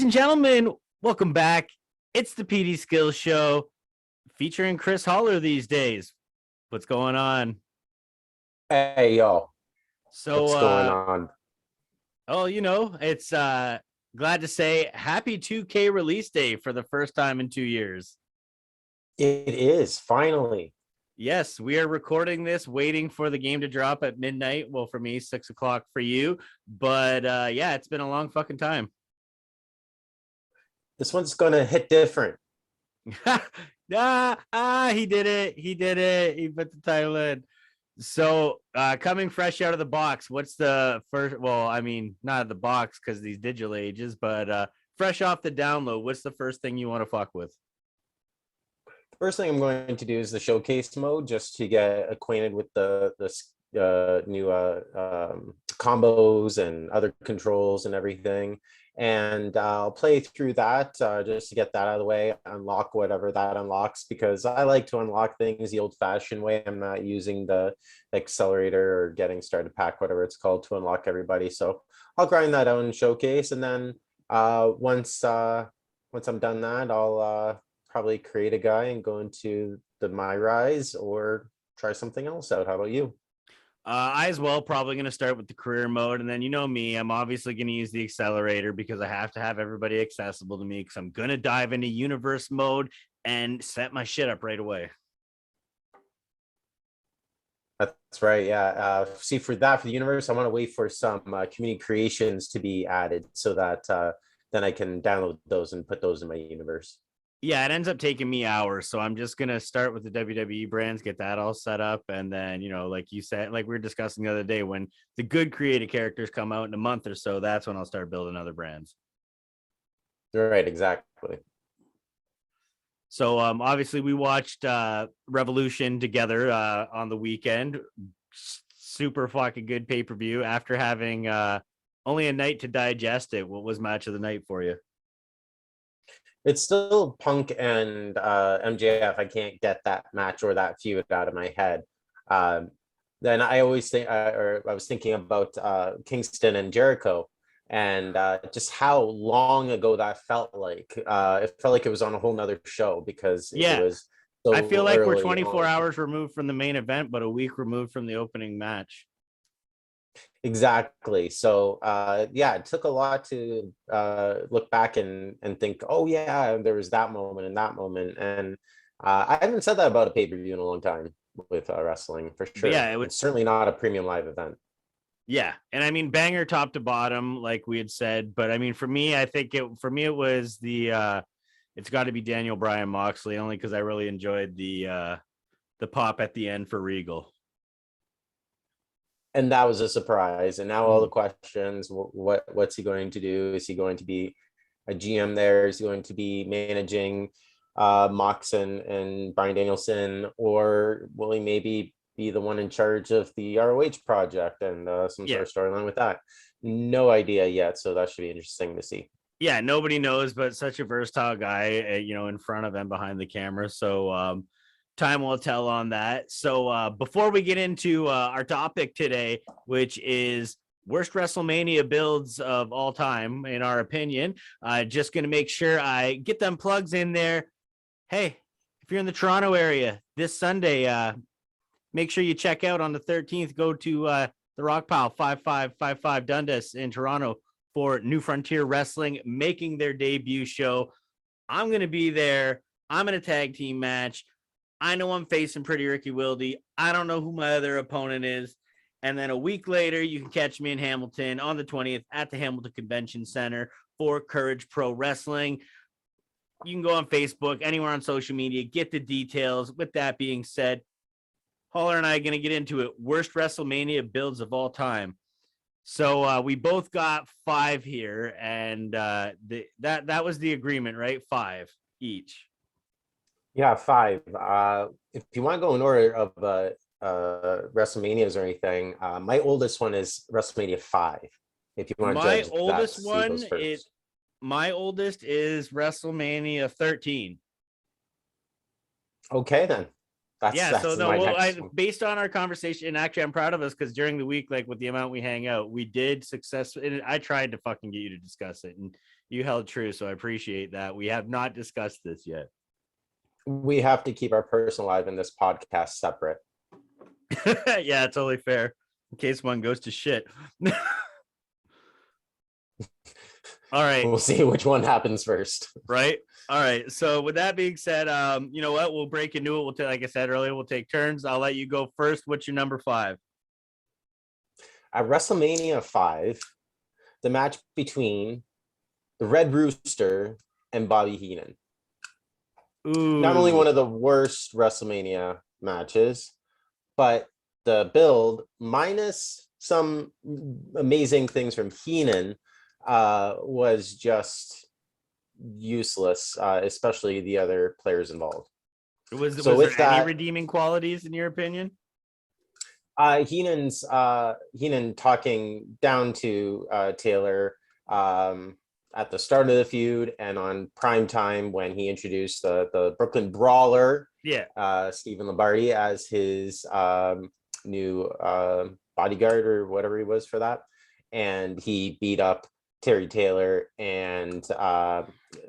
and gentlemen, welcome back. It's the PD Skillz Show featuring Chris Holler these days. What's going on? Hey, yo. So, What's going on? It's glad to say happy 2K release day for the first time in 2 years. It is finally. Yes, we are recording this, waiting for the game to drop at midnight. Well, for me, 6 o'clock for you. But yeah, it's been a long fucking time. This one's gonna hit different. He did it. He did it. He put the title in. So coming fresh out of the box, what's the first? Well, I mean, not at the box because these digital ages, but fresh off the download, what's the first thing you want to fuck with? First thing I'm going to do is the showcase mode, just to get acquainted with the new combos and other controls and everything. And I'll play through that just to get that out of the way, unlock whatever that unlocks, because I like to unlock things the old-fashioned way. I'm not using the accelerator or getting started pack, whatever it's called, to unlock everybody. So I'll grind that out in showcase, and then once I'm done that, I'll probably create a guy and go into the My Rise or try something else out. How about you? I as well probably going to start with the career mode, and then you know me, I'm obviously going to use the accelerator because I have to have everybody accessible to me, because I'm going to dive into universe mode and set my shit up right away. That's right. Yeah. See, for the universe, I want to wait for some community creations to be added so that then I can download those and put those in my universe. Yeah, it ends up taking me hours. So I'm just going to start with the WWE brands, get that all set up. And then, you know, like you said, like we were discussing the other day, when the good creative characters come out in a month or so, that's when I'll start building other brands. Right, exactly. So obviously we watched Revolution together on the weekend. Super fucking good pay-per-view. After having only a night to digest it, what was match of the night for you? It's still Punk and MJF. I can't get that match or that feud out of my head. Then I always think, or I was thinking about Kingston and Jericho, and just how long ago that felt like. It felt like it was on a whole nother show because it was so I feel like we're 24 on. hours removed from the main event, but a week removed from the opening match. Exactly. So yeah, it took a lot to look back and think, oh yeah, there was that moment and that moment. And I haven't said that about a pay-per-view in a long time with wrestling, for sure. Yeah, it's certainly not a premium live event. Yeah, and I mean banger top to bottom, like we had said. But I mean, for me, I think it was the it's got to be Daniel Bryan Moxley, only because I really enjoyed the pop at the end for Regal. And that was a surprise. And now all the questions: what's he going to do? Is he going to be a GM there? Is he going to be managing Mox and Bryan Danielson, or will he maybe be the one in charge of the ROH project and some sort of storyline with that? No idea yet. So that should be interesting to see. Yeah, nobody knows, but such a versatile guy, you know, in front of and behind the camera. So time will tell on that. So before we get into our topic today, which is worst WrestleMania builds of all time, in our opinion, just going to make sure I get them plugs in there. Hey, if you're in the Toronto area this Sunday, make sure you check out on the 13th. Go to the Rock Pile 5555 Dundas in Toronto for New Frontier Wrestling making their debut show. I'm going to be there. I'm in a tag team match. I know I'm facing Pretty Ricky Wilde. I don't know who my other opponent is. And then a week later, you can catch me in Hamilton on the 20th at the Hamilton Convention Center for Courage Pro Wrestling. You can go on Facebook, anywhere on social media, get the details. With that being said, Holler and I are going to get into it. Worst WrestleMania builds of all time. So we both got 5 here, and that was the agreement, right? 5 each. Yeah, 5. If you want to go in order of WrestleManias or anything, my oldest one is WrestleMania 5. If you want to judge my oldest is WrestleMania 13. Okay, then. Based on our conversation, and actually I'm proud of us because during the week, like with the amount we hang out, we did successfully, and I tried to fucking get you to discuss it, and you held true. So I appreciate that. We have not discussed this yet. We have to keep our personal life and this podcast separate. Yeah, it's totally fair. In case one goes to shit. All right. We'll see which one happens first. Right. All right. So with that being said, you know what? We'll break into it. We'll take, like I said earlier, we'll take turns. I'll let you go first. What's your number 5? At WrestleMania 5, the match between the Red Rooster and Bobby Heenan. Ooh. Not only one of the worst WrestleMania matches, but the build, minus some amazing things from Heenan, was just useless, especially the other players involved. Was there any redeeming qualities in your opinion? Heenan talking down to Taylor at the start of the feud and on prime time when he introduced the Brooklyn Brawler, Stephen Lombardi, as his new bodyguard or whatever he was for that, and he beat up Terry Taylor and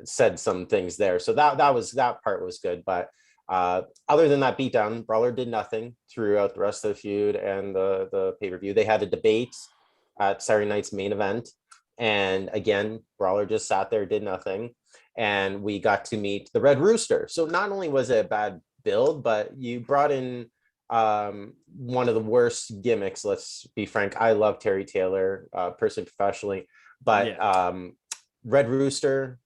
said some things there. So that part was good, but other than that beatdown, Brawler did nothing throughout the rest of the feud and the pay-per-view. They had a debate at Saturday night's main event, and again, Brawler just sat there, did nothing, and we got to meet the Red Rooster. So not only was it a bad build, but you brought in one of the worst gimmicks. Let's be frank. I love Terry Taylor, personally, professionally, but Red Rooster,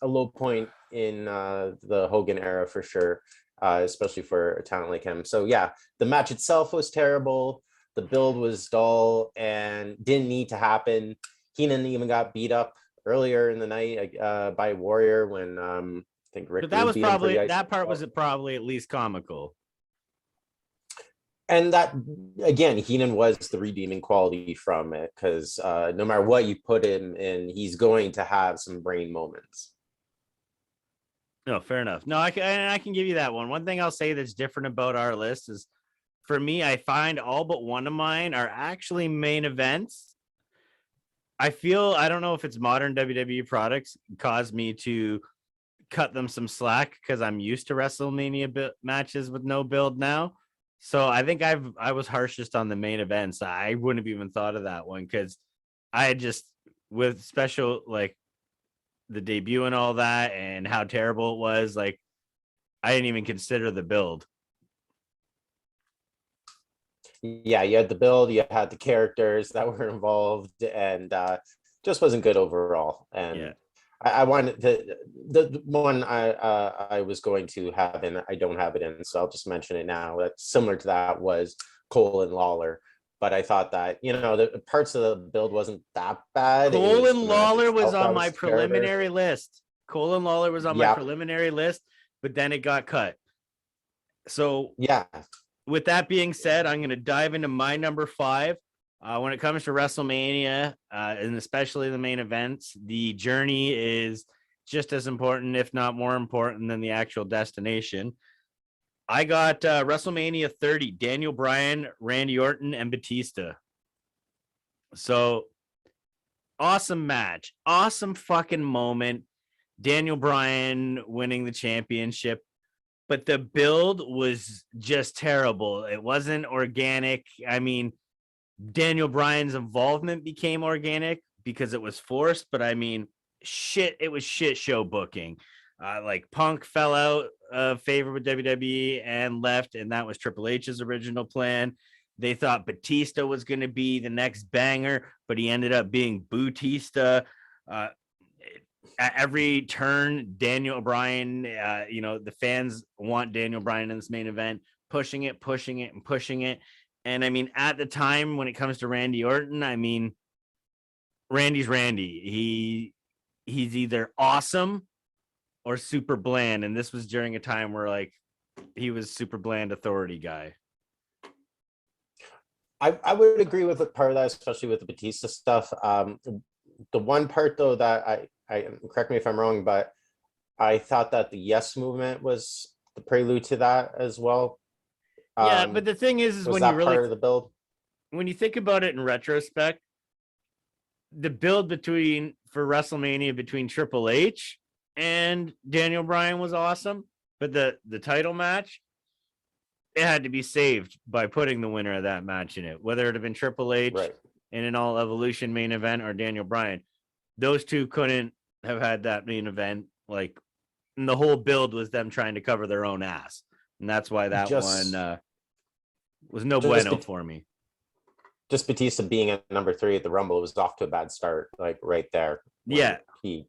a low point in the Hogan era for sure, especially for a talent like him. So yeah, the match itself was terrible. The build was dull and didn't need to happen. Heenan even got beat up earlier in the night by Warrior when I think Rick. But that was probably that part was probably at least comical. And that, again, Heenan was the redeeming quality from it, because no matter what you put him in, he's going to have some brain moments. No, fair enough. No, I can give you that one. One thing I'll say that's different about our list is, for me, I find all but one of mine are actually main events. I don't know if it's modern WWE products caused me to cut them some slack because I'm used to WrestleMania matches with no build now. So I think I was harshest on the main events. I wouldn't have even thought of that one because I had just, with special, like the debut and all that and how terrible it was, like I didn't even consider the build. Yeah, you had the build, you had the characters that were involved, and just wasn't good overall. And I wanted the one I was going to have, and I don't have it in, so I'll just mention it now. That's similar to that was Cole and Lawler. But I thought that, the parts of the build wasn't that bad. Cole and Lawler was on my preliminary list. Cole and Lawler was on my preliminary list, but then it got cut. So yeah. With that being said, I'm going to dive into my number 5. When it comes to WrestleMania, and especially the main events, the journey is just as important, if not more important, than the actual destination. I got WrestleMania 30, Daniel Bryan, Randy Orton, and Batista. So awesome match. Awesome fucking moment. Daniel Bryan winning the championship. But the build was just terrible. It wasn't organic. I mean, Daniel Bryan's involvement became organic because it was forced. But I mean, it was shit show booking. Like Punk fell out of favor with WWE and left, and that was Triple H's original plan. They thought Batista was going to be the next banger, but he ended up being Bootista. At every turn, Daniel Bryan, the fans want Daniel Bryan in this main event, pushing it. And I mean, at the time when it comes to Randy Orton, I mean, Randy's Randy. He's either awesome or super bland. And this was during a time where like he was super bland authority guy. I would agree with part of that, especially with the Batista stuff. The one part though that I correct me if I'm wrong, but I thought that the Yes movement was the prelude to that as well. Yeah, but the thing is when you really part of the build, when you think about it in retrospect, the build for WrestleMania between Triple H and Daniel Bryan was awesome, but the title match, it had to be saved by putting the winner of that match in it, whether it had been Triple H Right. in an All Evolution main event or Daniel Bryan. Those two couldn't have had that main event. Like, and the whole build was them trying to cover their own ass, and that's why that one was no bueno for me. Just Batista being at number 3 at the Rumble was off to a bad start, like right there. Yeah, he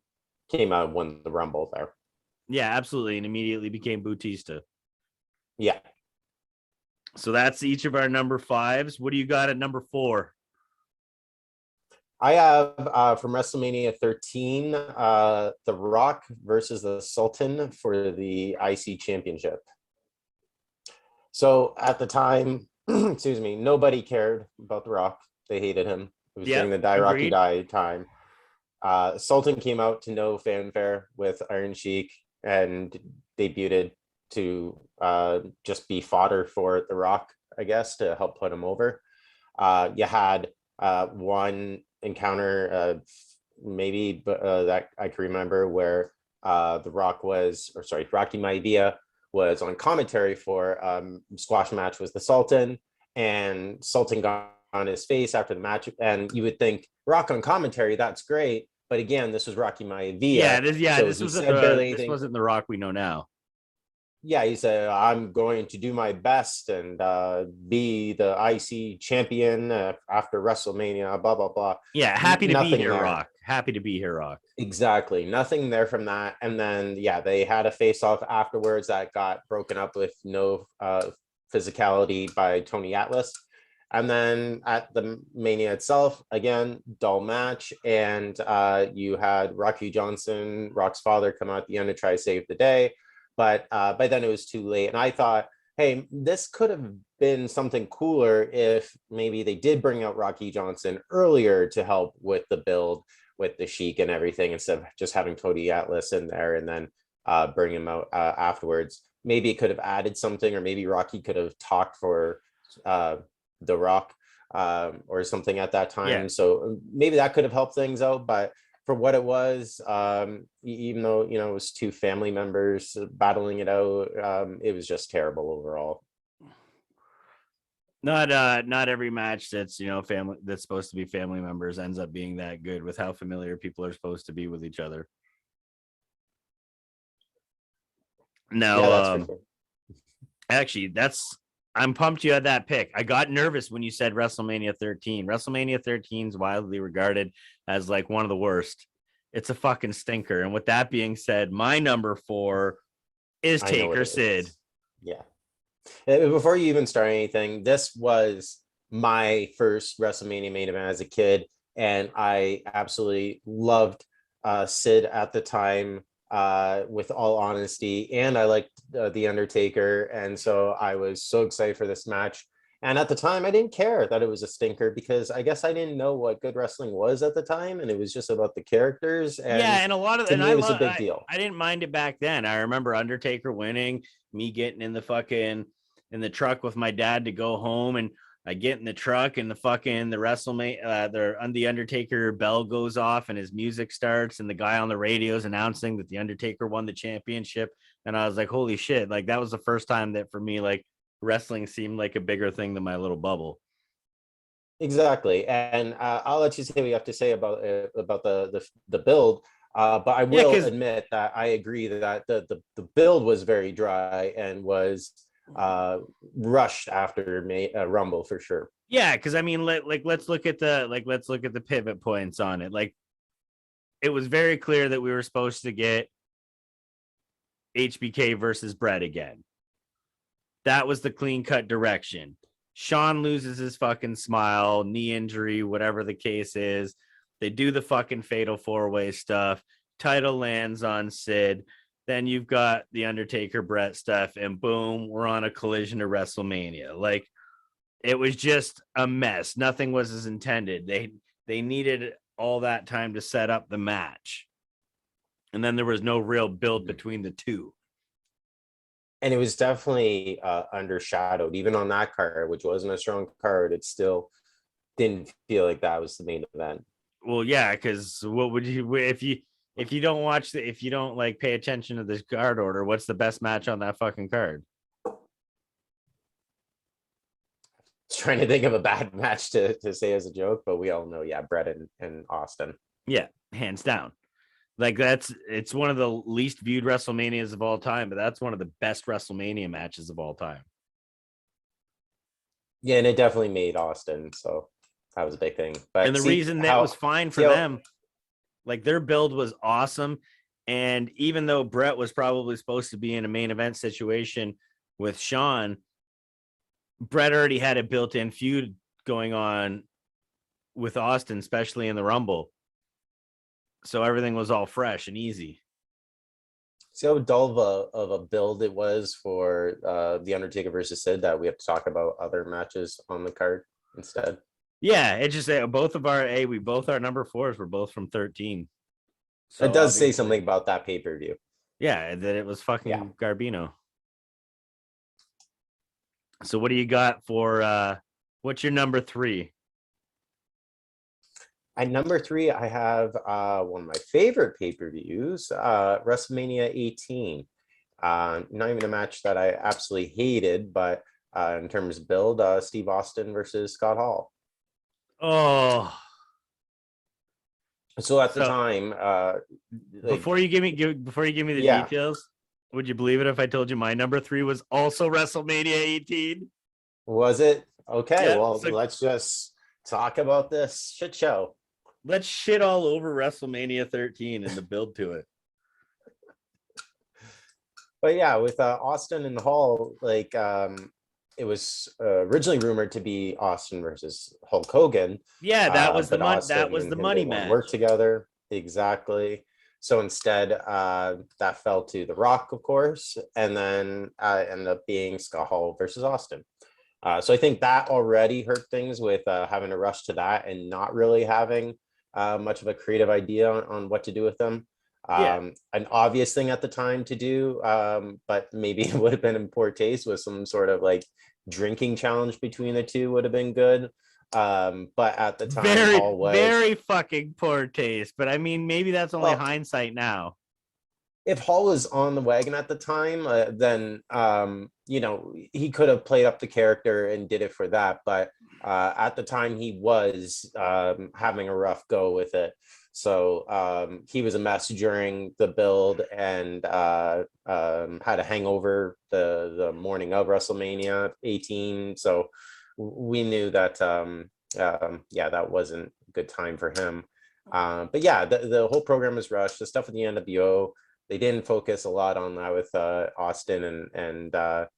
came out and won the Rumble there. Yeah, absolutely, and immediately became Batista. Yeah. So that's each of our number 5s. What do you got at number 4? I have from WrestleMania 13, The Rock versus the Sultan for the IC Championship. So at the time, excuse me, nobody cared about The Rock. They hated him. It was during the Die Rocky Die time. Sultan came out to no fanfare with Iron Sheik and debuted to just be fodder for The Rock, I guess, to help put him over. You had one encounter, maybe that I can remember, where The Rock Rocky Maivia was on commentary for squash match with the Sultan, and Sultan got on his face after the match, and you would think Rock on commentary, that's great, but again, this was Rocky Maivia. This wasn't the Rock we know now. Yeah, he said, I'm going to do my best and be the IC champion after WrestleMania, blah, blah, blah. Yeah, happy to be here, Rock. Happy to be here, Rock. Exactly. Nothing there from that. And then, yeah, they had a face-off afterwards that got broken up with no physicality by Tony Atlas. And then at the Mania itself, again, dull match. And you had Rocky Johnson, Rock's father, come out at the end to try to save the day. But by then it was too late. And I thought, hey, this could have been something cooler if maybe they did bring out Rocky Johnson earlier to help with the build with the Sheik and everything, instead of just having Tony Atlas in there and then bring him out afterwards. Maybe it could have added something, or maybe Rocky could have talked for The Rock or something at that time. Yeah. So maybe that could have helped things out. But for what it was, even though, it was two family members battling it out, it was just terrible overall. Not every match that's family that's supposed to be family members ends up being that good with how familiar people are supposed to be with each other. No, yeah, that's for sure. Actually, I'm pumped you had that pick. I got nervous when you said WrestleMania 13. WrestleMania 13 is widely regarded as like one of the worst. It's a fucking stinker. And with that being said, my number 4 is Taker Sid. Yeah. Before you even start anything, this was my first WrestleMania main event as a kid, and I absolutely loved Sid at the time, with all honesty, and I liked The Undertaker, and so I was so excited for this match. And at the time, I didn't care that it was a stinker, because I guess I didn't know what good wrestling was at the time, and it was just about the characters. And yeah, and a lot of to me, it was a big deal. I didn't mind it back then. I remember Undertaker winning, me getting in the truck with my dad to go home, and I get in the truck, and the WrestleMania, the Undertaker bell goes off, and his music starts, and the guy on the radio is announcing that the Undertaker won the championship, and I was like, holy shit! Like, that was the first time that for me, like, wrestling seemed like a bigger thing than my little bubble. Exactly, and I'll let you say what you have to say about the build. But I will admit that I agree that the build was very dry and was rushed after Rumble for sure. Yeah, because I mean, let's look at the pivot points on it. Like, it was very clear that we were supposed to get HBK versus Brett again. That was the clean cut direction. Shawn loses his fucking smile, knee injury, whatever the case is. They do the fucking fatal 4-way stuff. Title lands on Sid. Then you've got the Undertaker Brett stuff, and boom, we're on a collision to WrestleMania. Like, it was just a mess. Nothing was as intended. They needed all that time to set up the match, and then there was no real build between the two. And it was definitely undershadowed, even on that card, which wasn't a strong card. It still didn't feel like that was the main event. Well, yeah, because what would you if you don't watch if you don't like pay attention to this card order, what's the best match on that fucking card? Trying to think of a bad match to say as a joke, but we all know, yeah, Brett and Austin. Yeah, hands down. Like it's one of the least viewed WrestleManias of all time, but that's one of the best WrestleMania matches of all time. Yeah, and it definitely made Austin, so that was a big thing. But And the reason that was fine for them, like their build was awesome. And even though Brett was probably supposed to be in a main event situation with Shawn, Brett already had a built-in feud going on with Austin, especially in the Rumble. So everything was all fresh and easy. See how dull of a build it was for the Undertaker versus Sid that we have to talk about other matches on the card instead. Yeah, it just both of we both our number 4s were both from 13. So it does say something about that pay-per-view. Yeah, that it was fucking Garbino. So what do you got for what's your number 3? At number 3, I have one of my favorite pay-per-views, WrestleMania 18. Not even a match that I absolutely hated, but in terms of build, Steve Austin versus Scott Hall. Oh. So at the time, before you give me the details, would you believe it if I told you my number 3 was also WrestleMania 18? Was it? Okay, Yep. well, let's just talk about this shit show. Let's shit all over WrestleMania 13 and the build to it. But yeah, with Austin and Hall, like it was originally rumored to be Austin versus Hulk Hogan. Yeah, that was the money match. Work together, exactly. So instead, that fell to The Rock, of course, and then ended up being Scott Hall versus Austin. So I think that already hurt things with having to rush to that and not really having much of a creative idea on what to do with them. An obvious thing at the time to do, but maybe it would have been in poor taste, with some sort of like drinking challenge between the two would have been good. But at the time, very fucking poor taste. But I mean, maybe that's only hindsight now. If Hall was on the wagon at the time, then he could have played up the character and did it for that. But at the time, he was having a rough go with it. So he was a mess during the build and had a hangover the morning of WrestleMania 18. So we knew that that wasn't a good time for him. But yeah, the whole program was rushed. The stuff with the NWO, they didn't focus a lot on that with Austin, and I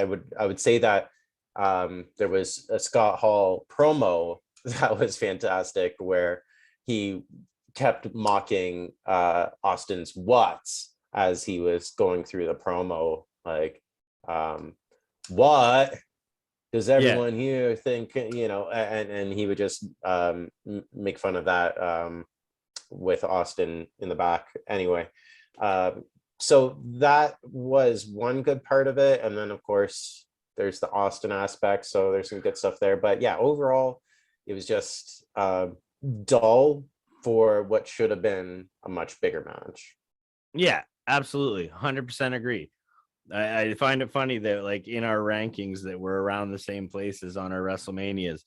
would say that there was a Scott Hall promo that was fantastic, where he kept mocking Austin's watts as he was going through the promo, like what does everyone here think, and he would just make fun of that with Austin in the back. Anyway, so that was one good part of it, and then of course there's the Austin aspect, so there's some good stuff there. But yeah, overall it was just dull for what should have been a much bigger match. Yeah, absolutely, 100% agree. I find it funny that like in our rankings that we're around the same places on our WrestleManias,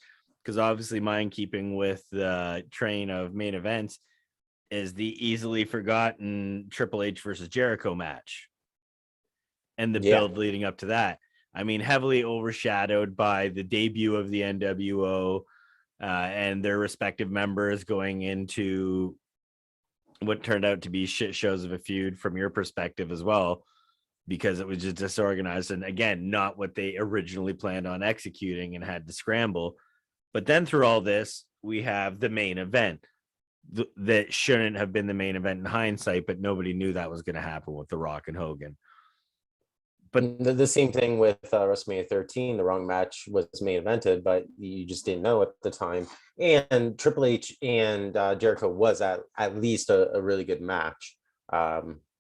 because obviously mine, keeping with the train of main events, is the easily forgotten Triple H versus Jericho match and the build leading up to that. I mean, heavily overshadowed by the debut of the NWO and their respective members going into what turned out to be shit shows of a feud from your perspective as well, because it was just disorganized and, again, not what they originally planned on executing and had to scramble. But then through all this, we have the main event that shouldn't have been the main event in hindsight, but nobody knew that was going to happen with The Rock and Hogan. But the same thing with WrestleMania 13, the wrong match was main evented, but you just didn't know at the time. And Triple H and Jericho was at least a really good match.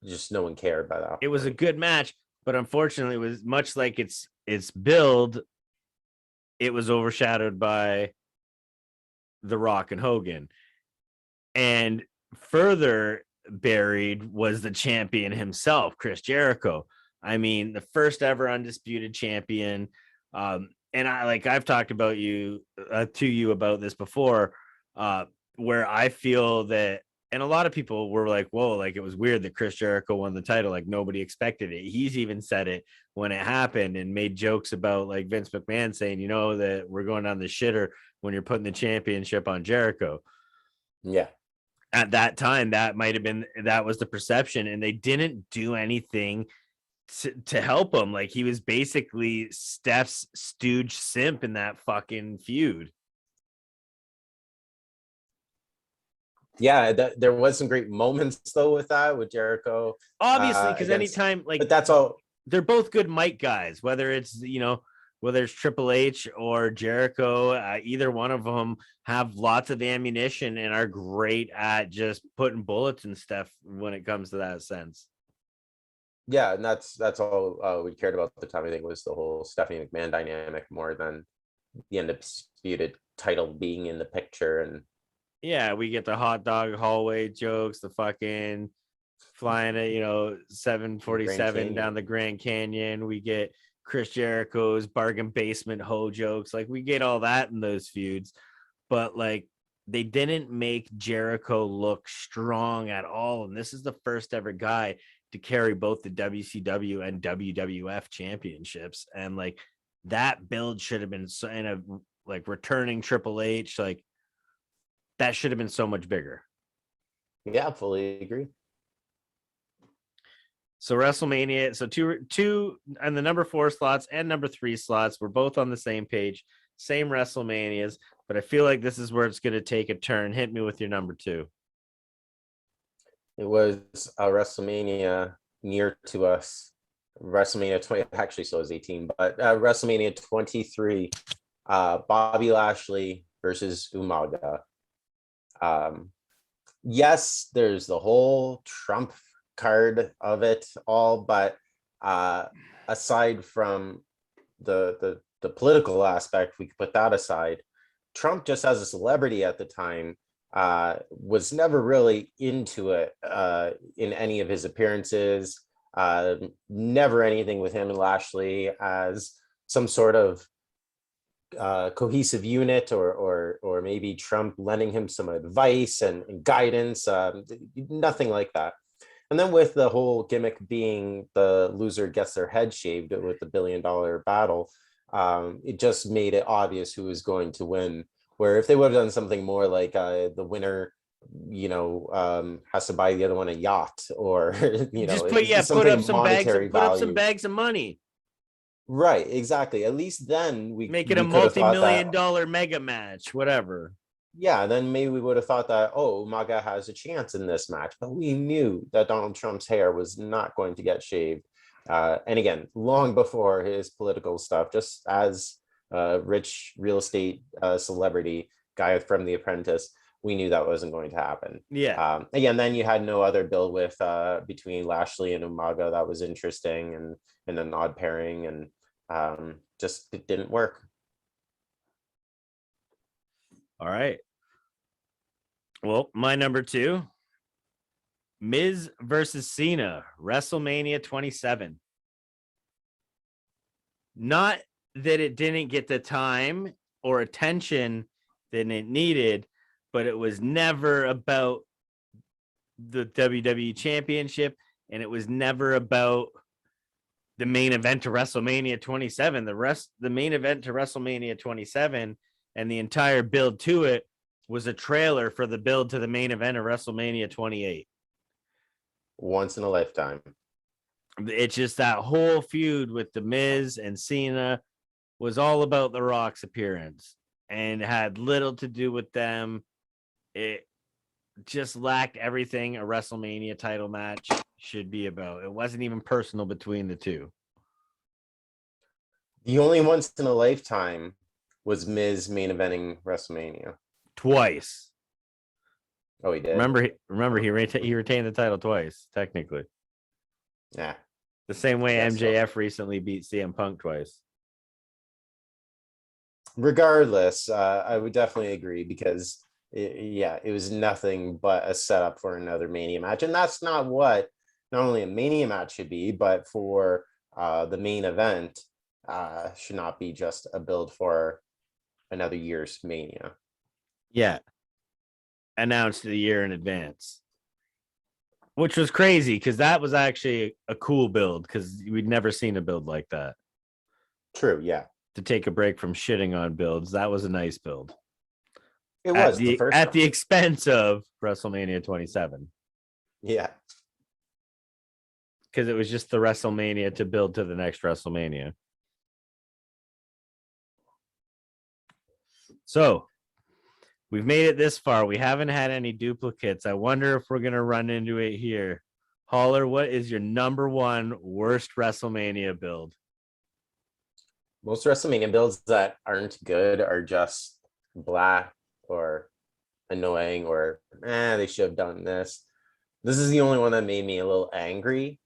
Just no one cared by that. It was a good match, but unfortunately, it was much like its build. It was overshadowed by The Rock and Hogan. And further buried was the champion himself, Chris Jericho. I mean, the first ever undisputed champion. And I've talked about to you about this before, where I feel that, and a lot of people were like, whoa, like it was weird that Chris Jericho won the title. Like nobody expected it. He's even said it when it happened and made jokes about like Vince McMahon saying, you know, that we're going down the shitter when you're putting the championship on Jericho. Yeah. At that time, that was the perception, and they didn't do anything to help him. Like he was basically Steph's stooge simp in that fucking feud. Yeah, there was some great moments though with Jericho. Obviously, because anytime but that's all. They're both good mic guys, whether it's Triple H or Jericho, either one of them have lots of ammunition and are great at just putting bullets and stuff when it comes to that sense. Yeah, and that's all we cared about at the time. I think was the whole Stephanie McMahon dynamic more than the undisputed title being in the picture. And yeah, we get the hot dog hallway jokes, the fucking flying at 747 down the Grand Canyon. We get Chris Jericho's bargain basement hoe jokes. Like we get all that in those feuds, but like they didn't make Jericho look strong at all. And this is the first ever guy to carry both the WCW and WWF championships. And like that build should have been in a like returning Triple H, like that should have been so much bigger. Yeah, fully agree. So WrestleMania, so two and the number 4 slots and number 3 slots were both on the same page, same WrestleManias, but I feel like this is where it's going to take a turn. Hit me with your number 2. It was a WrestleMania near to us. WrestleMania 20, actually, so it was 18, but WrestleMania 23, Bobby Lashley versus Umaga. Yes, there's the whole Trump card of it all, but aside from the political aspect, we could put that aside. Trump, just as a celebrity at the time, was never really into it in any of his appearances. Never anything with him and Lashley as some sort of cohesive unit, or maybe Trump lending him some advice and guidance. Nothing like that. And then with the whole gimmick being the loser gets their head shaved with the $1 billion battle, it just made it obvious who was going to win. Where if they would have done something more like the winner, has to buy the other one a yacht, or put up some bags of money. Right, exactly. At least then we make it a multi-million-dollar mega match, whatever. Yeah, then maybe we would have thought that, Umaga has a chance in this match. But we knew that Donald Trump's hair was not going to get shaved. And again, long before his political stuff, just as a rich real estate celebrity guy from The Apprentice, we knew that wasn't going to happen. Yeah. Again, then you had no other build with between Lashley and Umaga that was interesting, and an odd pairing, and just it didn't work. All right. Well, my number 2, Miz versus Cena, WrestleMania 27. Not that it didn't get the time or attention that it needed, but it was never about the WWE Championship, and it was never about the main event to WrestleMania 27. The main event to WrestleMania 27 and the entire build to it was a trailer for the build to the main event of WrestleMania 28. Once in a lifetime. It's just that whole feud with The Miz and Cena was all about The Rock's appearance and had little to do with them. It just lacked everything a WrestleMania title match should be about. It wasn't even personal between the two. The only once in a lifetime was Miz main eventing WrestleMania. Twice. Oh, he did. Remember, he retained the title twice, technically. Yeah. The same way MJF recently beat CM Punk twice. regardless, I would definitely agree because it was nothing but a setup for another Mania match, and that's not what not only a Mania match should be, but for the main event should not be just a build for another year's Mania. Yeah, announced a year in advance, which was crazy because that was actually a cool build because we'd never seen a build like that. True, yeah. To take a break from shitting on builds, that was a nice build. It was the first at the expense of WrestleMania 27. Yeah. Because it was just the WrestleMania to build to the next WrestleMania. So we've made it this far. We haven't had any duplicates. I wonder if we're going to run into it here. Holler, what is your number one worst WrestleMania build? Most WrestleMania builds that aren't good are just blah or annoying or they should have done this. This is the only one that made me a little angry.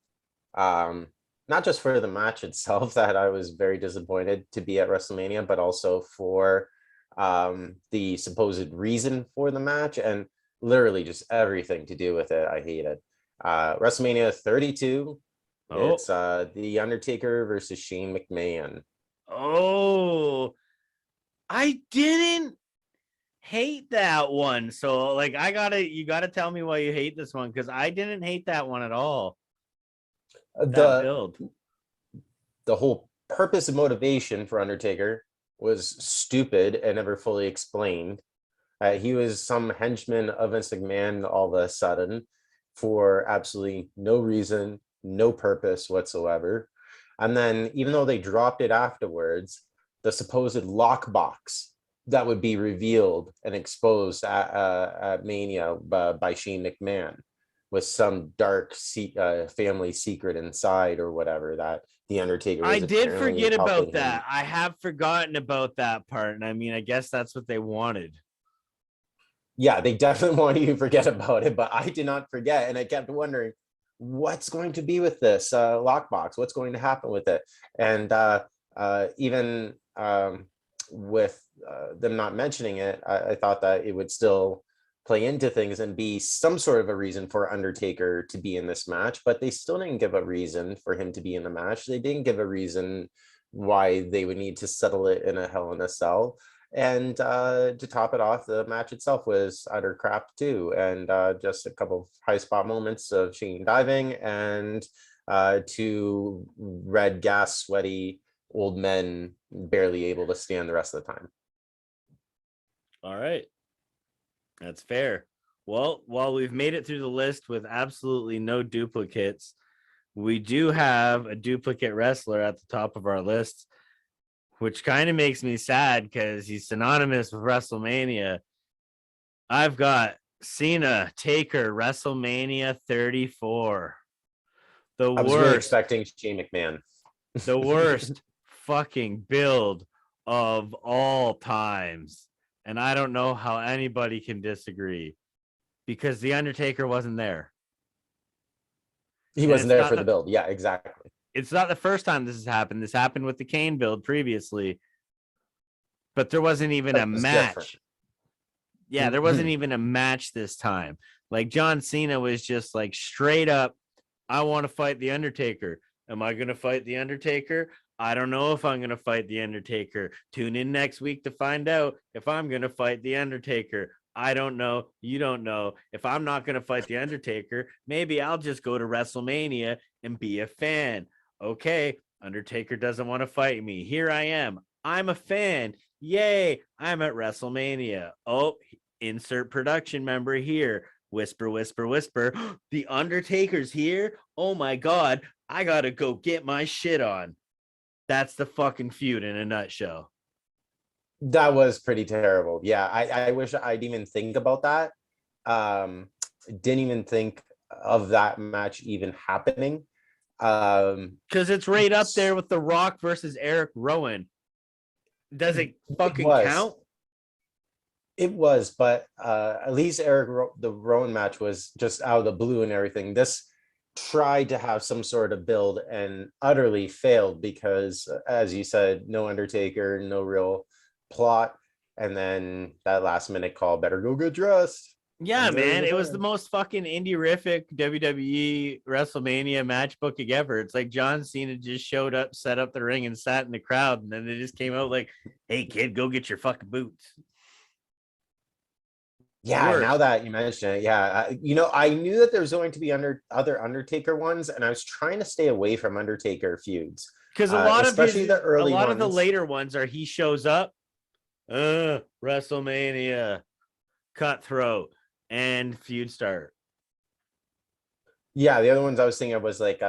Not just for the match itself that I was very disappointed to be at WrestleMania, but also for the supposed reason for the match and literally just everything to do with it. I hate it. WrestleMania 32. Oh. It's The Undertaker versus Shane McMahon. Oh, I didn't hate that one. So like you gotta tell me why you hate this one, because I didn't hate that one at all. The whole purpose and motivation for Undertaker was stupid and never fully explained. He was some henchman of Vince McMahon all of a sudden for absolutely no reason, no purpose whatsoever. And then even though they dropped it afterwards, the supposed lockbox that would be revealed and exposed at Mania by Shane McMahon with some dark family secret inside or whatever that the Undertaker was. I did forget about that. I have forgotten about that part. And I mean, I guess that's what they wanted. Yeah, they definitely wanted you to forget about it, but I did not forget. And I kept wondering, what's going to be with this lockbox? What's going to happen with it? And even with them not mentioning it, I thought that it would still play into things and be some sort of a reason for Undertaker to be in this match, but they still didn't give a reason for him to be in the match. They didn't give a reason why they would need to settle it in a Hell in a Cell. And to top it off, the match itself was utter crap too. And just a couple of high spot moments of Shane diving and two red gas sweaty old men barely able to stand the rest of the time. All right. That's fair. Well, while we've made it through the list with absolutely no duplicates, we do have a duplicate wrestler at the top of our list, which kind of makes me sad because he's synonymous with WrestleMania. I've got Cena, Taker, WrestleMania 34. I was really expecting Shane McMahon. The worst fucking build of all times. And I don't know how anybody can disagree because The Undertaker wasn't there. He wasn't there for the build. Yeah, exactly. It's not the first time this has happened. This happened with the Kane build previously, but there wasn't even a match. Different. Yeah, there wasn't even a match this time. Like John Cena was just like straight up, I want to fight The Undertaker. Am I going to fight The Undertaker? I don't know if I'm going to fight The Undertaker. Tune in next week to find out if I'm going to fight The Undertaker. I don't know. You don't know. If I'm not going to fight The Undertaker, maybe I'll just go to WrestleMania and be a fan. Okay, Undertaker doesn't want to fight me. Here I am. I'm a fan. Yay, I'm at WrestleMania. Oh, insert production member here. Whisper, whisper, whisper. The Undertaker's here? Oh my God, I got to go get my shit on. That's the fucking feud in a nutshell. That was pretty terrible. Yeah, I wish I'd even think about that. Didn't even think of that match even happening. Because it's right up there with The Rock versus Eric Rowan. Does it fucking count? It was, but at least the Rowan match was just out of the blue and everything. This tried to have some sort of build and utterly failed because, as you said, no Undertaker, no real plot, and then that last minute call, better go get dressed. Yeah, man, it was the most fucking indie-rific WWE WrestleMania match booking ever. It's like John Cena just showed up, set up the ring, and sat in the crowd, and then they just came out like, "Hey, kid, go get your fucking boots." Yeah, now that you mention it, yeah, I knew that there was going to be other Undertaker ones, and I was trying to stay away from Undertaker feuds because a lot of the early ones. the later ones are he shows up, WrestleMania, cutthroat, and feud start. Yeah, the other ones I was thinking of was like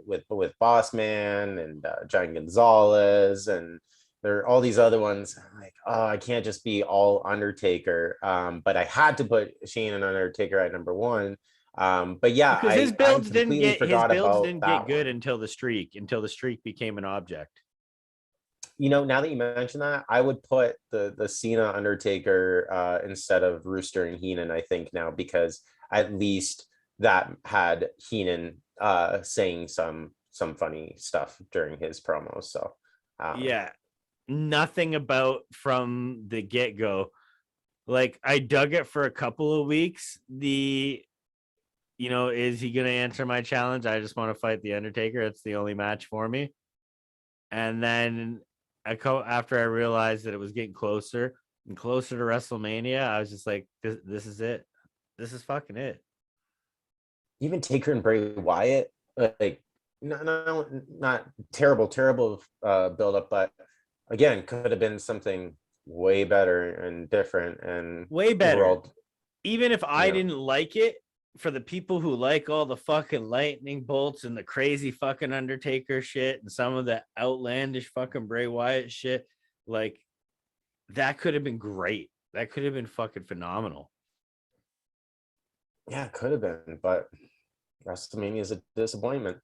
with Boss Man and Giant Gonzalez, and there are all these other ones. I'm like, oh, I can't just be all Undertaker. But I had to put Shane and Undertaker at number one. But yeah, because his builds didn't get good one. until the streak became an object. Now that you mention that, I would put the Cena Undertaker instead of Rooster and Heenan, I think now, because at least that had Heenan saying some funny stuff during his promos. So yeah, nothing about from the get-go. Like, I dug it for a couple of weeks. Is he gonna answer my challenge? I just want to fight the Undertaker. It's the only match for me. And then after I realized that it was getting closer and closer to WrestleMania, I was just like, this is it. This is fucking it. Even Taker and Bray Wyatt, like, not terrible build up, but again, could have been something way better and different and way better. Even if I didn't like it, for the people who like all the fucking lightning bolts and the crazy fucking Undertaker shit and some of the outlandish fucking Bray Wyatt shit, like, that could have been great. That could have been fucking phenomenal. Yeah, it could have been, but WrestleMania is a disappointment.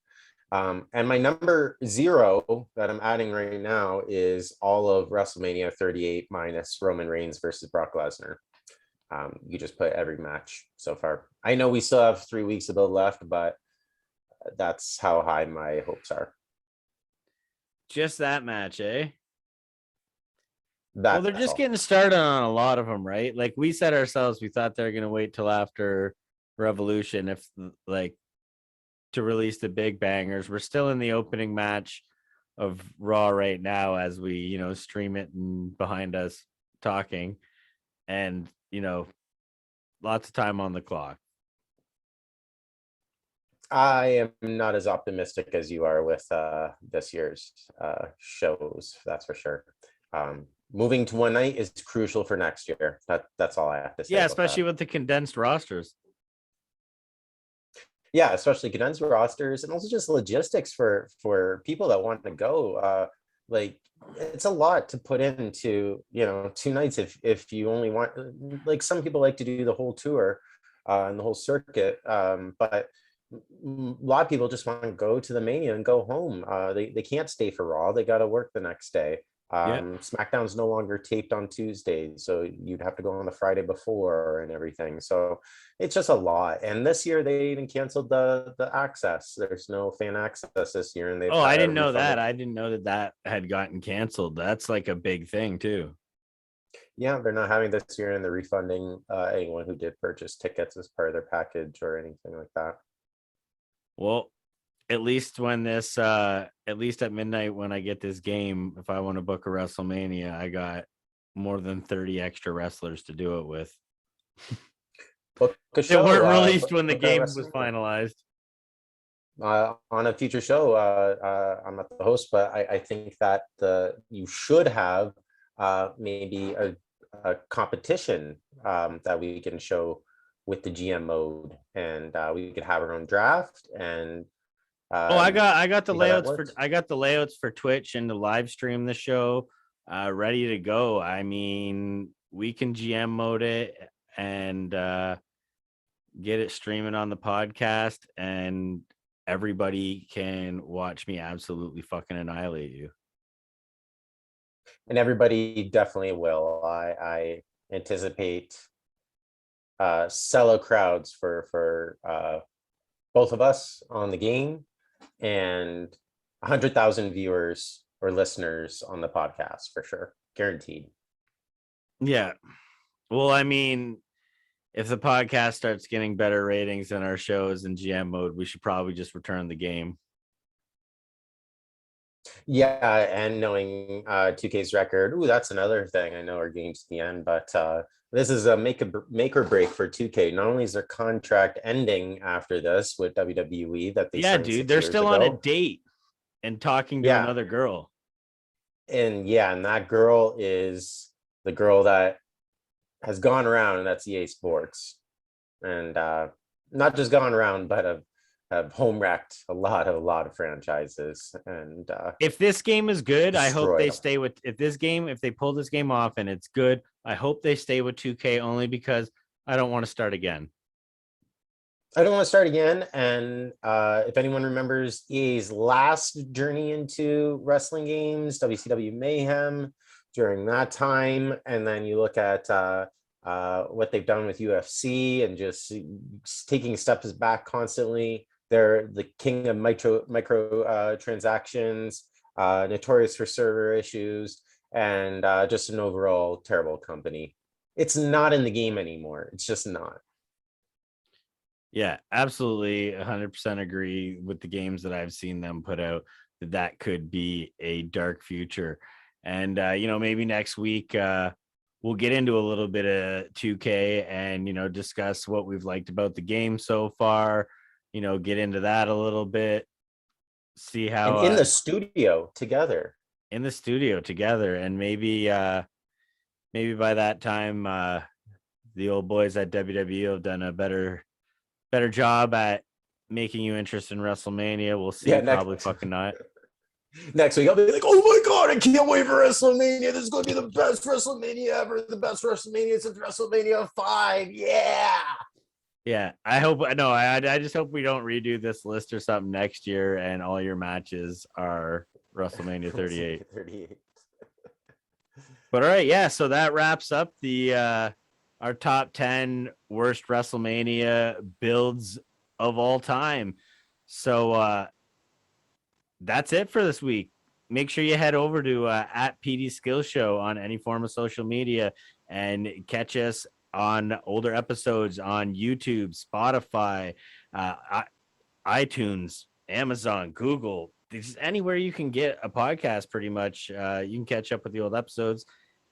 And my number 0 that I'm adding right now is all of WrestleMania 38 minus Roman Reigns versus Brock Lesnar. You just put every match so far. I know we still have 3 weeks of build left, but that's how high my hopes are. Just that match, eh? Well, they're just getting started on a lot of them, right? Like, we said ourselves, we thought they were going to wait till after Revolution to release the big bangers. We're still in the opening match of Raw right now as we, stream it and behind us talking, and lots of time on the clock. I am not as optimistic as you are with this year's shows, that's for sure. Moving to one night is crucial for next year. That's all I have to say. Yeah, especially with the condensed rosters. Yeah, especially condensed rosters, and also just logistics for people that want to go. Like, it's a lot to put into 2 nights if you only want, like, some people like to do the whole tour and the whole circuit, but a lot of people just want to go to the Mania and go home. They can't stay for Raw. They got to work the next day. SmackDown's no longer taped on Tuesdays, so you'd have to go on the Friday before and everything. So it's just a lot. And this year they even canceled the access. There's no fan access this year, and I didn't know that. I didn't know that had gotten canceled. That's like a big thing too. Yeah, they're not having this year, and they're refunding anyone who did purchase tickets as part of their package or anything like that. Well, at least at least at midnight when I get this game, if I want to book a WrestleMania, I got more than 30 extra wrestlers to do it with. They weren't released when the game was finalized. On a future show, I'm not the host, but I think that you should have maybe a competition that we can show with the GM mode, and we could have our own draft. And I got the layouts for Twitch and to live stream the show ready to go. I mean, we can GM mode it and get it streaming on the podcast, and everybody can watch me absolutely fucking annihilate you. And everybody definitely will. I anticipate sellout crowds for both of us on the game, and 100,000 viewers or listeners on the podcast for sure, guaranteed. Yeah. Well, I mean, if the podcast starts getting better ratings than our shows in GM mode, we should probably just return the game. Yeah, and knowing 2K's record, ooh, that's another thing. I know we're getting to the end, but this is a make or break for 2K. Not only is their contract ending after this with WWE that they signed dude, 6 they're years still ago. on a date and talking to another girl. And that girl is the girl that has gone around, and that's EA Sports. And not just gone around, but have home wrecked a lot of franchises. And if this game is good, I hope they them. stay with if they pull this game off and it's good, I hope they stay with 2K only because I don't want to start again. I don't want to start again. And if anyone remembers EA's last journey into wrestling games, WCW Mayhem, during that time, and then you look at what they've done with UFC and just taking steps back constantly. They're the king of micro transactions, notorious for server issues, and just an overall terrible company. It's not in the game anymore. It's just not. Yeah, absolutely. 100% agree with the games that I've seen them put out that could be a dark future. And, maybe next week we'll get into a little bit of 2K and, discuss what we've liked about the game so far, get into that a little bit, see how. And in the studio together. And maybe by that time the old boys at WWE have done a better job at making you interested in WrestleMania. We'll see. Yeah, probably fucking not. Next week, I'll be like, oh my God, I can't wait for WrestleMania. This is going to be the best WrestleMania ever. The best WrestleMania since WrestleMania 5. Yeah. Yeah. I just hope we don't redo this list or something next year and all your matches are WrestleMania 38. 38. But all right. Yeah. So that wraps up our top 10 worst WrestleMania builds of all time. So that's it for this week. Make sure you head over to at PD Skillz Show on any form of social media and catch us on older episodes on YouTube, Spotify, iTunes, Amazon, Google. Just anywhere you can get a podcast, pretty much. You can catch up with the old episodes.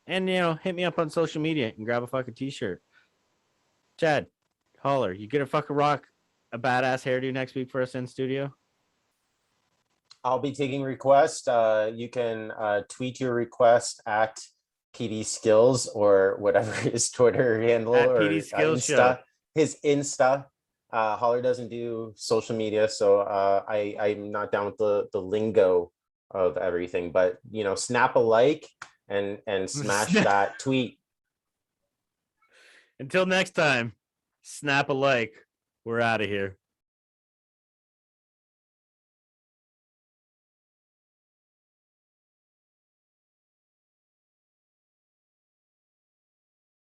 And, hit me up on social media and grab a fucking t-shirt. Chad, Holler, you gonna fucking rock a badass hairdo next week for us in studio? I'll be taking requests. You can tweet your request at PD Skillz or whatever his Twitter handle at or PD Skillz Show. His Insta. Holler doesn't do social media, so I'm not down with the lingo of everything. But snap a like and smash that tweet. Until next time, snap a like. We're out of here.